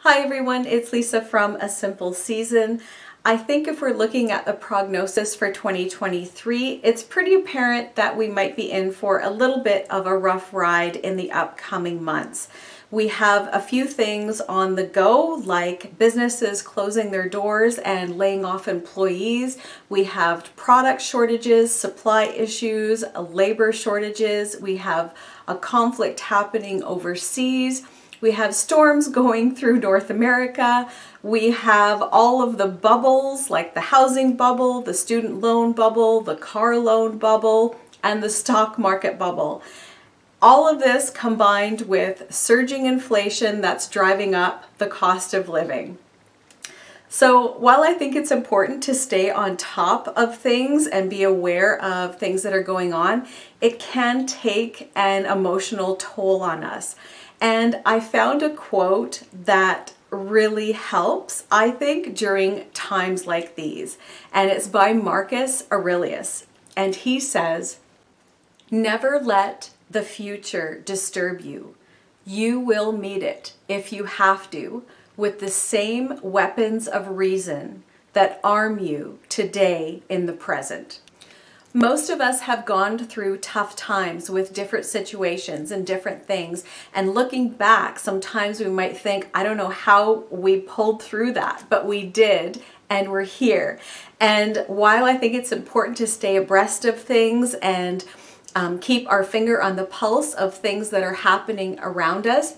Hi everyone, it's Lisa from A Simple Season. I think if we're looking at the prognosis for 2023, it's pretty apparent that we might be in for a little bit of a rough ride in the upcoming months. We have a few things on the go, like businesses closing their doors and laying off employees. We have product shortages, supply issues, labor shortages. We have a conflict happening overseas. We have storms going through North America. We have all of the bubbles, like the housing bubble, the student loan bubble, the car loan bubble, and the stock market bubble. All of this combined with surging inflation that's driving up the cost of living. So while I think it's important to stay on top of things and be aware of things that are going on, it can take an emotional toll on us. And I found a quote that really helps, I think, during times like these. And it's by Marcus Aurelius. And he says, "Never let the future disturb you. You will meet it, if you have to, with the same weapons of reason that arm you today in the present." Most of us have gone through tough times with different situations and different things. And looking back, sometimes we might think, I don't know how we pulled through that, but we did, and we're here. And while I think it's important to stay abreast of things and keep our finger on the pulse of things that are happening around us,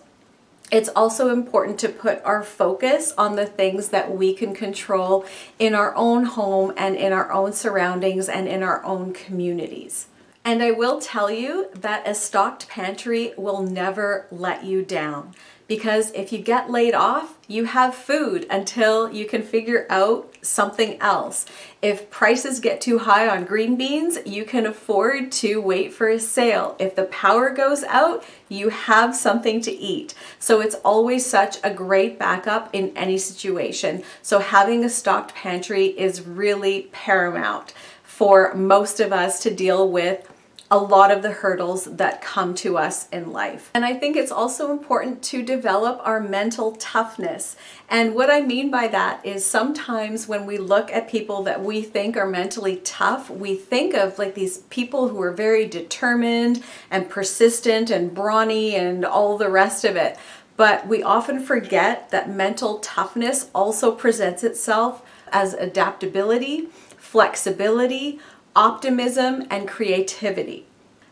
it's also important to put our focus on the things that we can control in our own home and in our own surroundings and in our own communities. And I will tell you that a stocked pantry will never let you down, because if you get laid off, you have food until you can figure out something else. If prices get too high on green beans, you can afford to wait for a sale. If the power goes out, you have something to eat. So it's always such a great backup in any situation. So having a stocked pantry is really paramount for most of us to deal with a lot of the hurdles that come to us in life. And I think it's also important to develop our mental toughness. And what I mean by that is sometimes when we look at people that we think are mentally tough, we think of like these people who are very determined and persistent and brawny and all the rest of it. But we often forget that mental toughness also presents itself as adaptability, flexibility, optimism, and creativity.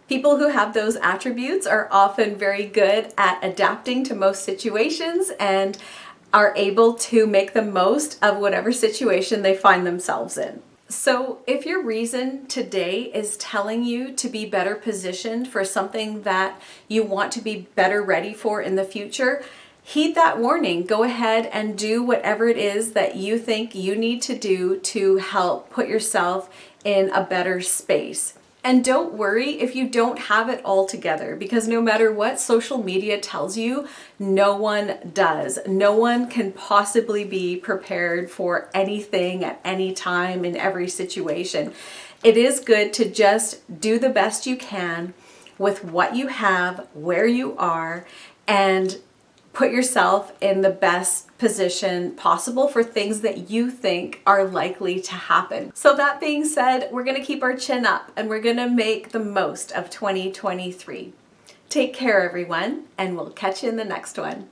People who have those attributes are often very good at adapting to most situations and are able to make the most of whatever situation they find themselves in. So if your reason today is telling you to be better positioned for something that you want to be better ready for in the future, heed that warning. Go ahead and do whatever it is that you think you need to do to help put yourself in a better space. And don't worry if you don't have it all together, because no matter what social media tells you, no one does. No one can possibly be prepared for anything at any time in every situation. It is good to just do the best you can with what you have, where you are, and put yourself in the best position possible for things that you think are likely to happen. So that being said, we're going to keep our chin up and we're going to make the most of 2023. Take care, everyone, and we'll catch you in the next one.